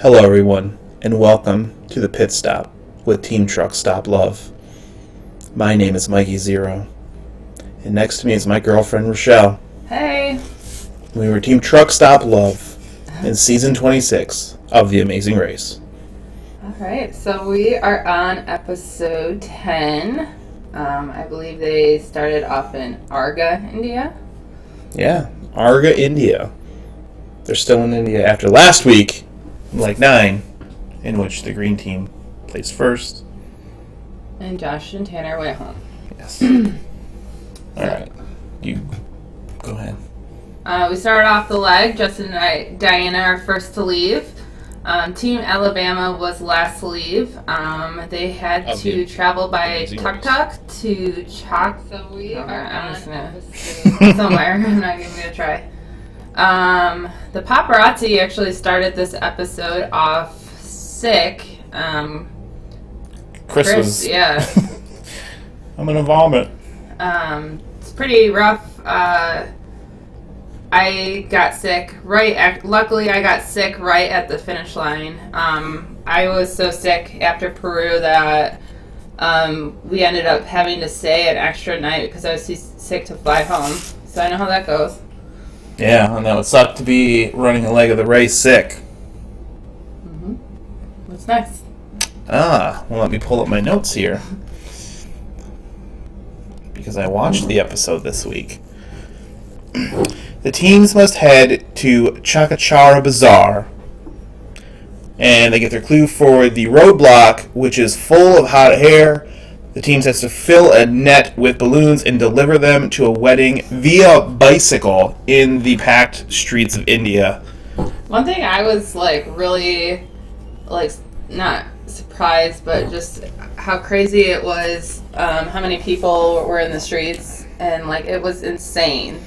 Hello, everyone, and welcome to the Pit Stop with Team Truck Stop Love. My name is Mikey Zero, and next to me is my girlfriend, Rochelle. Hey! We were Team Truck Stop Love in Season 26 of The Amazing Race. Alright, so we are on episode 10. I believe they started off in Arga, India. Yeah, Arga, India. They're still in India after last week, like 9, in which the green team placed first. And Josh and Tanner went home. Yes. Alright, you go ahead. We started off the leg. Justin and Diana are first to leave. Team Alabama was last to leave. They had to travel by tuk-tuk to Choctaw. I'm just gonna somewhere. I'm not giving it a try. The paparazzi actually started this episode off sick. Chris was... Yeah. I'm gonna vomit. It's pretty rough. I got sick luckily I got sick right at the finish line. I was so sick after Peru that we ended up having to stay an extra night because I was too sick to fly home. So I know how that goes. Yeah, and that would suck to be running a leg of the race sick. Mm-hmm. What's next? Well, let me pull up my notes here. Because I watched the episode this week. The teams must head to Chakachara Bazaar, and they get their clue for the roadblock, which is full of hot air. The teams has to fill a net with balloons and deliver them to a wedding via bicycle in the packed streets of India. One thing I was really not surprised, but just how crazy it was, how many people were in the streets, and it was insane.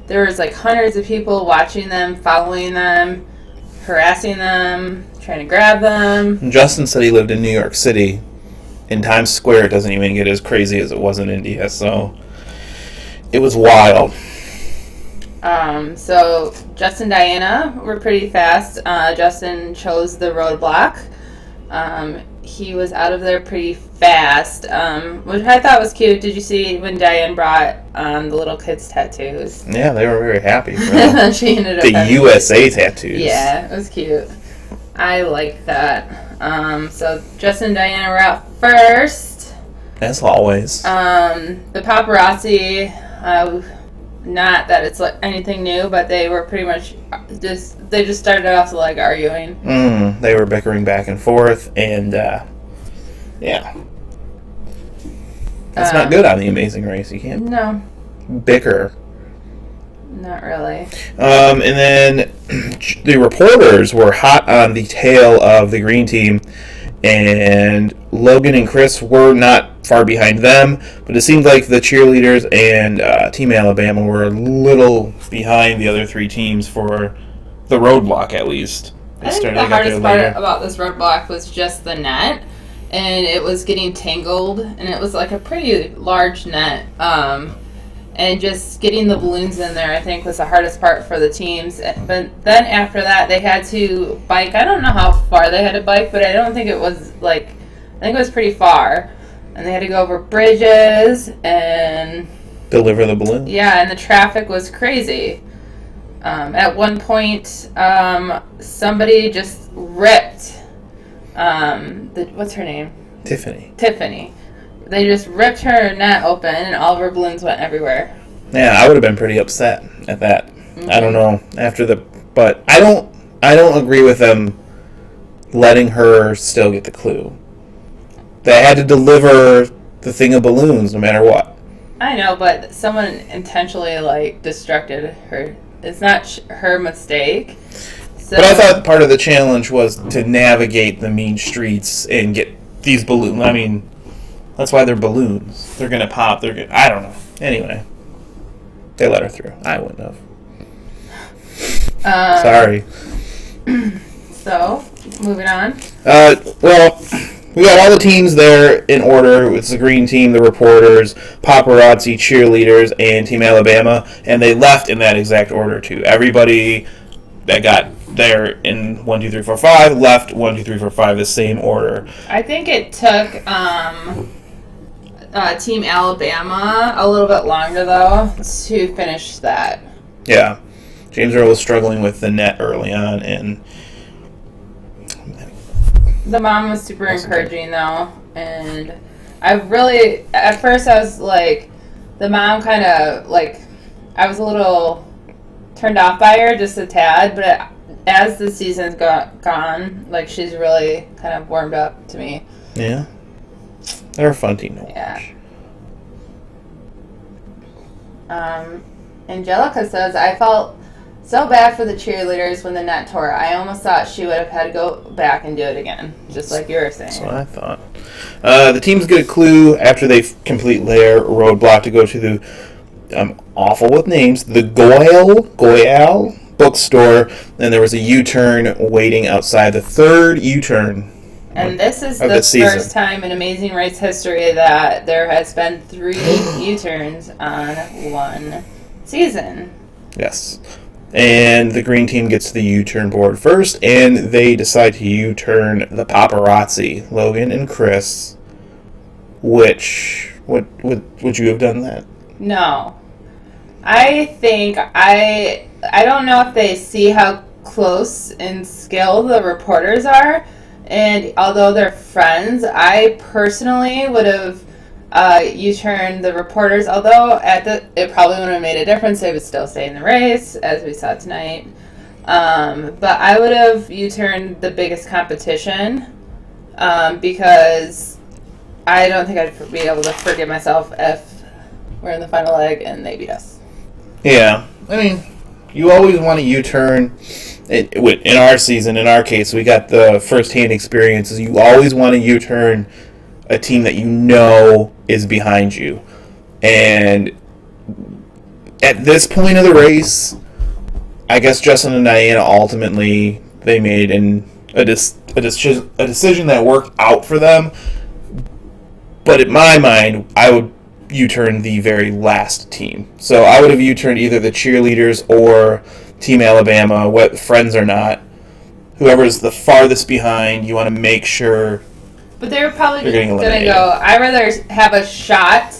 There was hundreds of people watching them, following them, harassing them, trying to grab them. Justin said he lived in New York City. In Times Square, it doesn't even get as crazy as it was in India, so it was wild. So Justin and Diana were pretty fast. Justin chose the roadblock. He was out of there pretty fast, which I thought was cute. Did you see when Diane brought the little kids' tattoos? Yeah, they were very happy. She ended up the USA tattoos. Yeah, it was cute. I like that. So Justin and Diana were out first. As always. The paparazzi, not that it's anything new, but they were pretty much they just started off arguing. They were bickering back and forth, and yeah. That's not good on The Amazing Race. You can't bicker. Not really. And then the reporters were hot on the tail of the green team, and Logan and Chris were not far behind them, but it seemed like the cheerleaders and Team Alabama were a little behind the other three teams for the roadblock, at least. I think the hardest part about this roadblock was just the net, and it was getting tangled, and it was a pretty large net. And just getting the balloons in there, I think, was the hardest part for the teams. But then after that, they had to bike. I don't know how far they had to bike, but I don't think it was I think it was pretty far. And they had to go over bridges and deliver the balloons. Yeah, and the traffic was crazy. At one point, somebody just ripped. What's her name? Tiffany. They just ripped her net open, and all of her balloons went everywhere. Yeah, I would have been pretty upset at that. Mm-hmm. I don't know but I don't agree with them letting her still get the clue. They had to deliver the thing of balloons no matter what. I know, but someone intentionally distracted her. It's not her mistake. So. But I thought part of the challenge was to navigate the mean streets and get these balloons. I mean, that's why they're balloons. They're going to pop. I don't know. Anyway. They let her through. I wouldn't have. Sorry. So, moving on. Well, we got all the teams there in order. It's the green team, the reporters, paparazzi, cheerleaders, and Team Alabama. And they left in that exact order, too. Everybody that got there in 1, 2, 3, 4, 5 left 1, 2, 3, 4, 5 the same order. I think it took Team Alabama a little bit longer though to finish that. Yeah, James Earl was struggling with the net early on, and the mom was super encouraging though, and at first I was like, the mom kind of like, I was a little turned off by her just a tad, but as the season's gone, like she's really kind of warmed up to me. Yeah, they're a fun team to watch. Yeah. Angelica says, I felt so bad for the cheerleaders when the net tore. I almost thought she would have had to go back and do it again, just like you were saying. That's what I thought. The teams get a clue after they complete their roadblock to go to the, I'm awful with names, the Goyal bookstore. Then there was a U-turn waiting outside, the third U-turn. And this is the first time in Amazing Race history that there has been 3 U-turns on one season. Yes. And the green team gets to the U-turn board first, and they decide to U-turn the paparazzi, Logan and Chris. Would you have done that? No. I think I don't know if they see how close in skill the reporters are, and although they're friends, I personally would have U-turned the reporters, although it probably wouldn't have made a difference. They would still stay in the race, as we saw tonight. But I would have U-turned the biggest competition because I don't think I'd be able to forgive myself if we're in the final leg and they beat us. Yeah. I mean, you always want to U-turn. In our season, in our case, we got the first-hand experiences. You always want to U-turn a team that you know is behind you. And at this point of the race, I guess Justin and Diana ultimately, they made a decision that worked out for them. But in my mind, I would U-turn the very last team. So I would have U-turned either the cheerleaders or Team Alabama, what friends or not. Whoever's the farthest behind, you want to make sure. But they're probably going to go, I'd rather have a shot.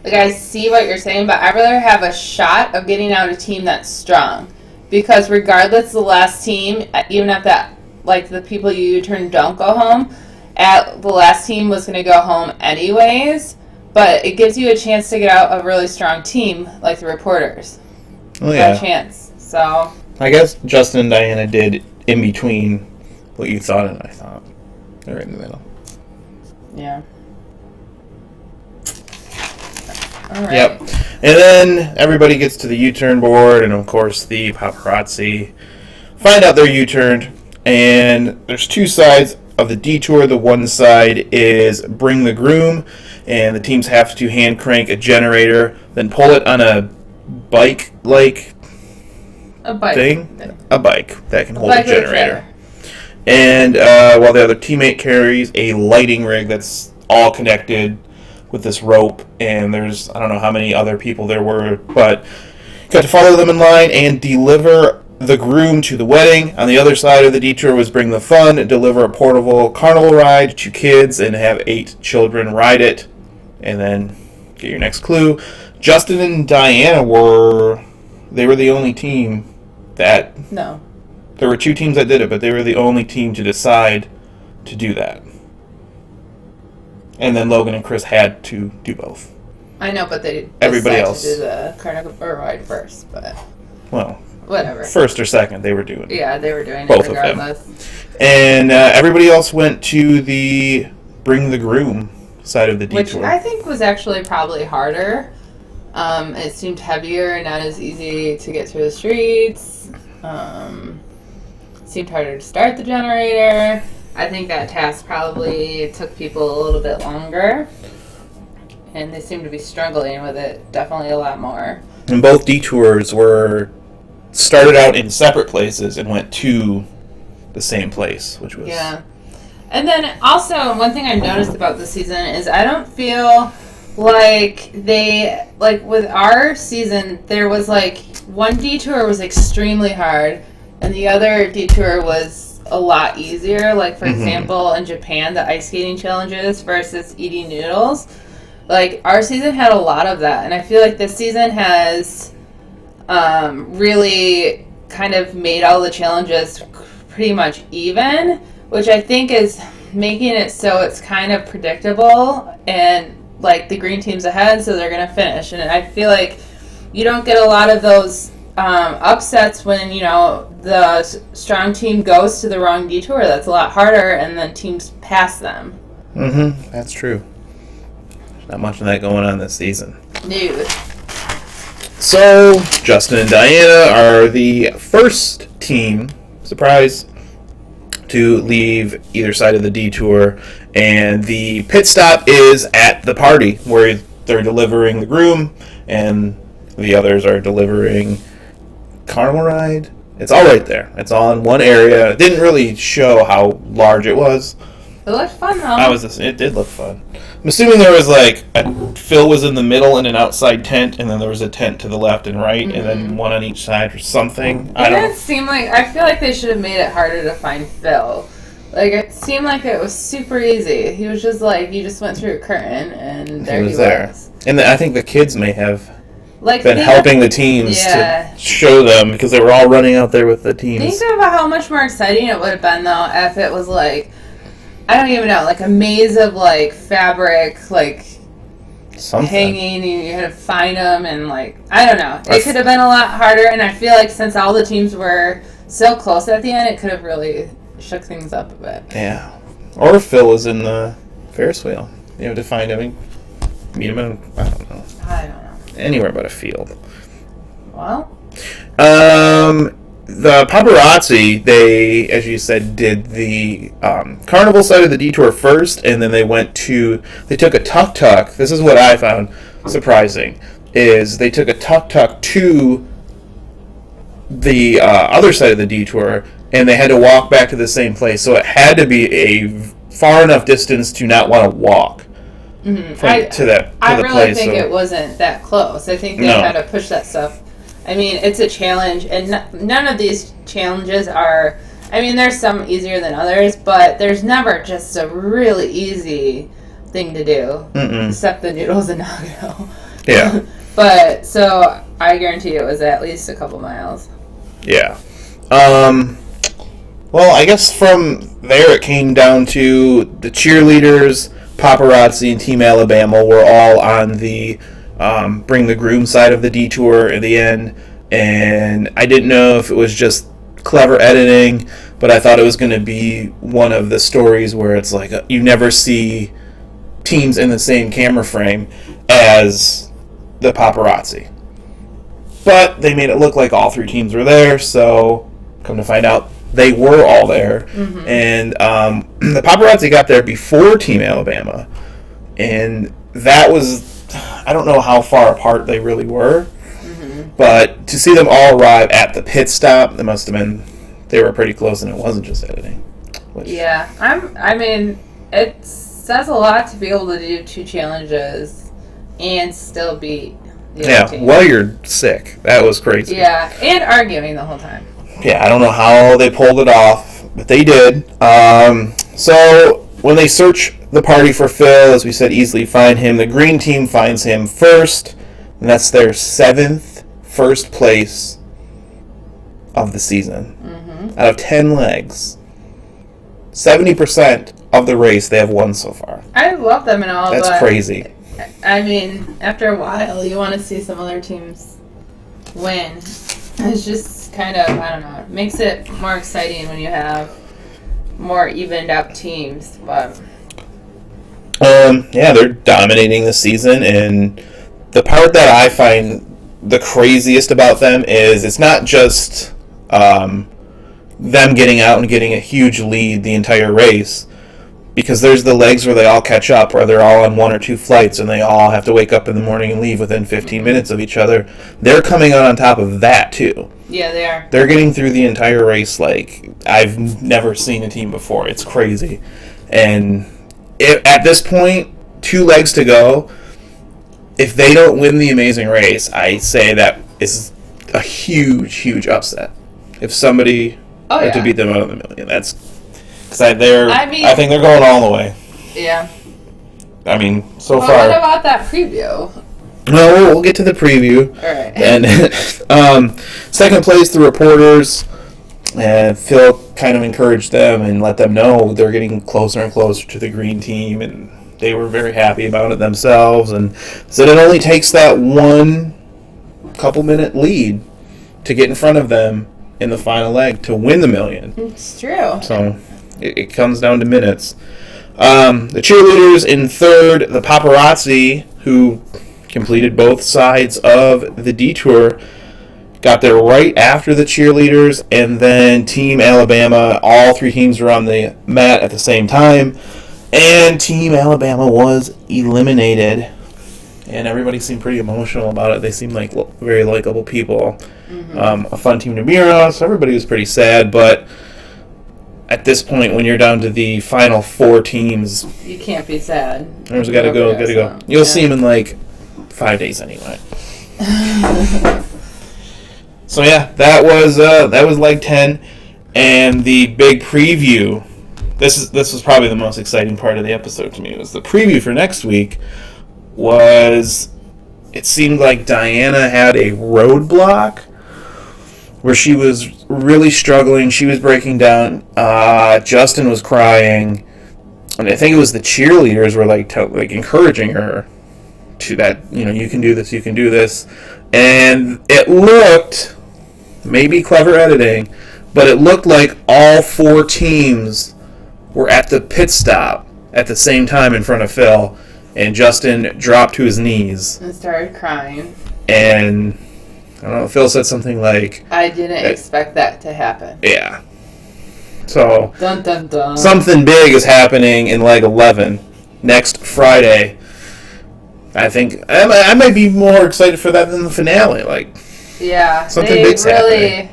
Like, I see what you're saying, but I'd rather have a shot of getting out a team that's strong. Because regardless of the last team, even if that, like, the people you turn don't go home, the last team was going to go home anyways. But it gives you a chance to get out a really strong team, like the reporters. Oh, yeah. A chance. So I guess Justin and Diana did in between what you thought and I thought. They're right in the middle. Yeah. All right. Yep. And then everybody gets to the U-turn board, and of course the paparazzi find out they're U-turned. And there's 2 sides of the detour. The one side is bring the groom, and the teams have to hand crank a generator, then pull it on a bike-like thing. A bike that can hold a generator. And while the other teammate carries a lighting rig that's all connected with this rope, and there's, I don't know how many other people there were, but got to follow them in line and deliver the groom to the wedding. On the other side of the detour was bring the fun, deliver a portable carnival ride to kids, and have 8 children ride it. And then get your next clue. Justin and Diana were the only team that... No. There were 2 teams that did it, but they were the only team to decide to do that. And then Logan and Chris had to do both. I know, but they everybody else to do the carnival ride first, but... Well... Whatever. First or second, they were doing it. Yeah, they were doing both it regardless. Of them. And everybody else went to the bring the groom side of the detour. Which I think was actually probably harder. It seemed heavier and not as easy to get through the streets. Seemed harder to start the generator. I think that task probably took people a little bit longer. And they seemed to be struggling with it definitely a lot more. And both detours started out in separate places and went to the same place, which was... Yeah. And then also, one thing I've noticed about this season is I don't feel like with our season, there was one detour was extremely hard, and the other detour was a lot easier. Like, for example, in Japan, the ice skating challenges versus eating noodles. Like, our season had a lot of that, and I feel like this season has really kind of made all the challenges pretty much even, which I think is making it so it's kind of predictable, and like the green team's ahead, so they're gonna finish. And I feel like you don't get a lot of those upsets when, you know, the strong team goes to the wrong detour. That's a lot harder, and then teams pass them. That's true. Not much of that going on this season. No. So, Justin and Diana are the first team, surprise, to leave either side of the detour, and the pit stop is at the party where they're delivering the groom and the others are delivering carnival ride. It's all right there. It's all in one area. It didn't really show how large it was. It looked fun though. It did look fun. I'm assuming there was Phil was in the middle in an outside tent, and then there was a tent to the left and right, and then one on each side or something. I feel like they should have made it harder to find Phil. Like, it seemed like it was super easy. He was just like, you just went through a curtain, and there he was. And I think the kids may have like, been helping the teams to show them, because they were all running out there with the teams. Think about how much more exciting it would have been, though, if it was like, I don't even know, like a maze of like fabric, like something hanging, and you had to find them, and like, I don't know. It could have been a lot harder, and I feel like since all the teams were so close at the end, it could have really shook things up a bit. Yeah. Or if Phil was in the Ferris wheel. You have to find him and meet him in, I don't know. Anywhere but a field. Well. The paparazzi, they, as you said, did the carnival side of the detour first, and then they took a tuk-tuk. This is what I found surprising, is they took a tuk-tuk to the other side of the detour, and they had to walk back to the same place. So it had to be a far enough distance to not want to walk to the place. I really think it wasn't that close. I think they had to push that stuff. I mean, it's a challenge, and none of these challenges are... I mean, there's some easier than others, but there's never just a really easy thing to do, except the noodles and nacho. Yeah. But, so, I guarantee it was at least a couple miles. Yeah. Well, I guess from there it came down to the cheerleaders, paparazzi, and Team Alabama were all on the... bring the groom side of the detour at the end, and I didn't know if it was just clever editing, but I thought it was going to be one of the stories where it's like you never see teams in the same camera frame as the paparazzi. But they made it look like all three teams were there, so come to find out they were all there. And the paparazzi got there before Team Alabama, and that was... I don't know how far apart they really were, but to see them all arrive at the pit stop, they were pretty close, and it wasn't just editing. Yeah, I mean, it says a lot to be able to do two challenges and still beat the other team. While you're sick. That was crazy. Yeah, and arguing the whole time. Yeah, I don't know how they pulled it off, but they did. So when they search the party for Phil, as we said, easily find him. The green team finds him first, and that's their 7th first place of the season. Out of 10 legs. 70% of the race they have won so far. I love them and all, That's crazy. I mean, after a while, you want to see some other teams win. It's just kind of, I don't know, it makes it more exciting when you have more evened up teams, but... yeah, they're dominating the season, and the part that I find the craziest about them is it's not just them getting out and getting a huge lead the entire race, because there's the legs where they all catch up, where they're all on one or two flights, and they all have to wake up in the morning and leave within 15 minutes of each other. They're coming out on top of that, too. Yeah, they are. They're getting through the entire race like I've never seen a team before. It's crazy. And... at this point, 2 legs to go, if they don't win the amazing race, I say that is a huge, huge upset. if somebody were to beat them out of the million. That's because I think they're going all the way. Yeah. I mean, so far. What about that preview? No, we'll get to the preview. All right. And second place, the reporters. And Phil kind of encouraged them and let them know they're getting closer and closer to the green team, and they were very happy about it themselves. And said it only takes that one couple-minute lead to get in front of them in the final leg to win the million. It's true. So it comes down to minutes. The cheerleaders in third, the paparazzi, who completed both sides of the detour, got there right after the cheerleaders, and then Team Alabama, all three teams were on the mat at the same time, and Team Alabama was eliminated. And everybody seemed pretty emotional about it. They seemed like very likable people. Mm-hmm. A fun team to be around, so everybody was pretty sad, but at this point, when you're down to the final four teams, you can't be sad. There's gotta go. You'll see him in like 5 days anyway. So yeah, that was leg 10, and the big preview. This was probably the most exciting part of the episode to me. It was the preview for next week. It seemed like Diana had a roadblock where she was really struggling. She was breaking down. Justin was crying, and I think it was the cheerleaders were like encouraging her to that. You can do this. You can do this. And it looked, maybe clever editing, but it looked like all four teams were at the pit stop at the same time in front of Phil, and Justin dropped to his knees and started crying. And I don't know, Phil said something like, I didn't expect that to happen. Yeah. So, dun, dun, dun. Something big is happening in leg 11 next Friday. I think I might be more excited for that than the finale. Something big's happening.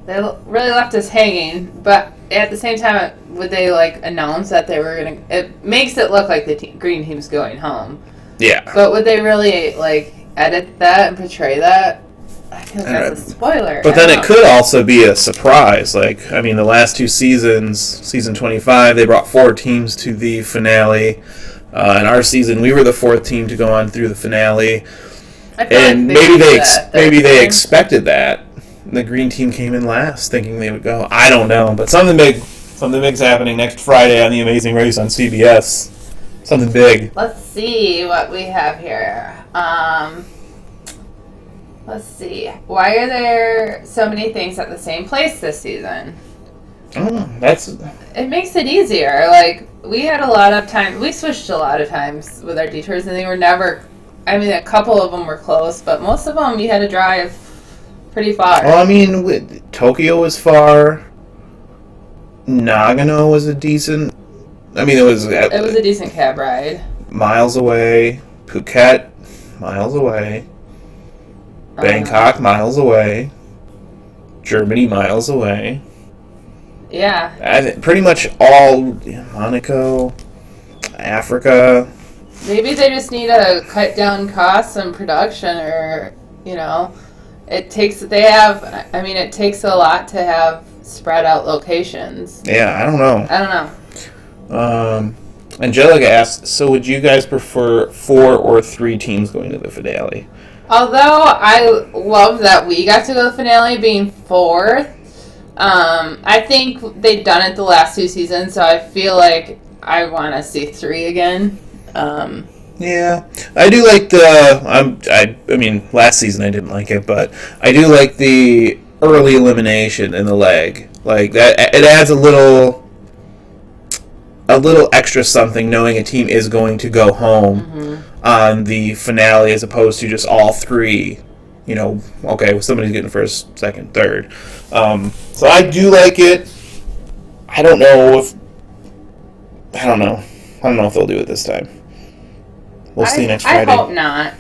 They really left us hanging, but at the same time, would they announce that they were gonna? It makes it look like the green team's going home. Yeah. But would they really edit that and portray that? I feel like that's a spoiler. But then it could also be a surprise. The last two seasons, season 25, they brought 4 teams to the finale. In our season, we were the 4th team to go on through the finale. And maybe they expected that. The green team came in last, thinking they would go. I don't know, but something big's happening next Friday on The Amazing Race on CBS. Something big. Let's see what we have here. Let's see. Why are there so many things at the same place this season? It makes it easier. We had a lot of time. We switched a lot of times with our detours, and they were never. A couple of them were close, but most of them you had to drive pretty far. Well, Tokyo was far. Nagano was a decent. It was a decent cab ride. Miles away. Phuket, miles away. Bangkok, miles away. Germany, miles away. Yeah. Pretty much all Monaco, Africa. Maybe they just need to cut down costs and production, or it takes a lot to have spread out locations. Yeah, I don't know. Angelica asked, so would you guys prefer 4 or 3 teams going to the finale? Although I love that we got to go to the finale being 4th, I think they've done it the last 2 seasons, so I feel like I want to see 3 again. Yeah, I do like last season I didn't like it, but I do like the early elimination in the leg. That, it adds a little extra something knowing a team is going to go home on the finale as opposed to just all 3. Somebody's getting first, second, third. So I do like it. I don't know if they'll do it this time. We'll see next Friday. I hope not.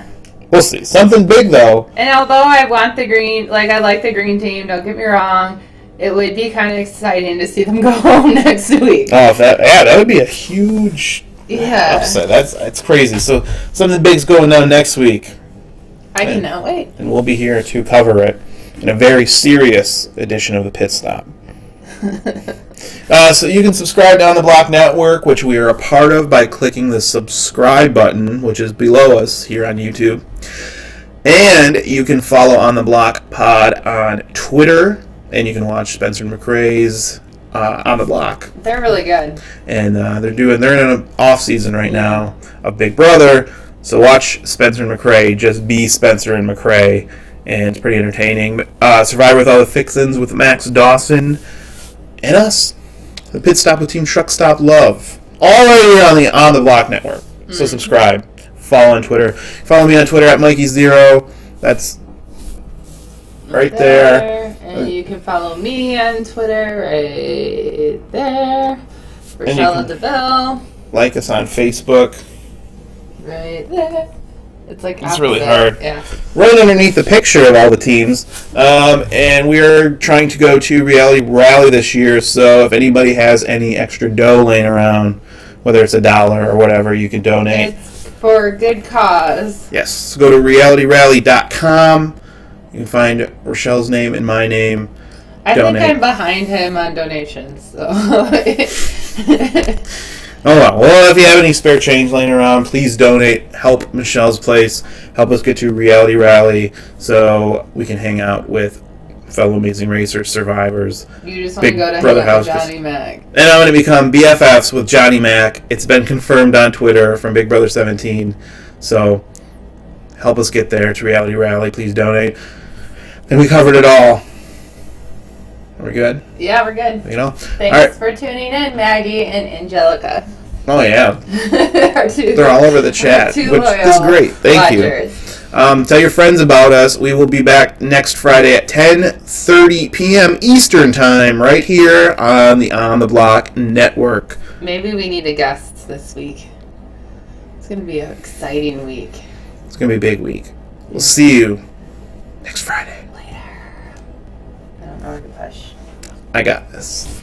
We'll see. Something big, though. And although I want the green, I like the green team, don't get me wrong, it would be kind of exciting to see them go home next week. Oh, that would be a huge upset. That's crazy. So something big's going on next week. I cannot wait. And we'll be here to cover it. and a very serious edition of the Pit Stop. So you can subscribe to On the Block Network, which we are a part of, by clicking the subscribe button, which is below us here on YouTube. And you can follow On the Block Pod on Twitter, and you can watch Spencer and McRae's On the Block. They're really good. And they're in an off season right now of Big Brother. So watch Spencer and McRae. Just be Spencer and McRae, and it's pretty entertaining. Survivor with All the Fixins with Max Dawson and us. The Pit Stop with Team Truck Stop Love. All right here on the On the Block Network. So subscribe. Follow on Twitter. Follow me on Twitter at Mikey0. That's right there. And you can follow me on Twitter right there. Rochelle DeVille. Like us on Facebook. Right there. It's like it's really hard. Yeah. Right underneath the picture of all the teams. And we're trying to go to Reality Rally this year, so if anybody has any extra dough laying around, whether it's $1 or whatever, you can donate. It's for a good cause. Yes. So go to realityrally.com. You can find Rochelle's name and my name. I think I'm behind him on donations. So. Oh, well, if you have any spare change laying around, please donate. Help Michelle's place. Help us get to Reality Rally so we can hang out with fellow Amazing Racers, survivors. You just want to go to hang out with Johnny Mac. And I'm going to become BFFs with Johnny Mac. It's been confirmed on Twitter from Big Brother 17. So help us get there to Reality Rally. Please donate. And we covered it all. Are we good? Yeah, we're good. Thanks for tuning in, Maggie and Angelica. Oh, yeah. They're all over the chat, which is great. Thank you. Tell your friends about us. We will be back next Friday at 10:30 p.m. Eastern Time, right here on the Block Network. Maybe we need a guest this week. It's going to be an exciting week. It's going to be a big week. We'll see you next Friday. Later. I don't know where to push. I got this.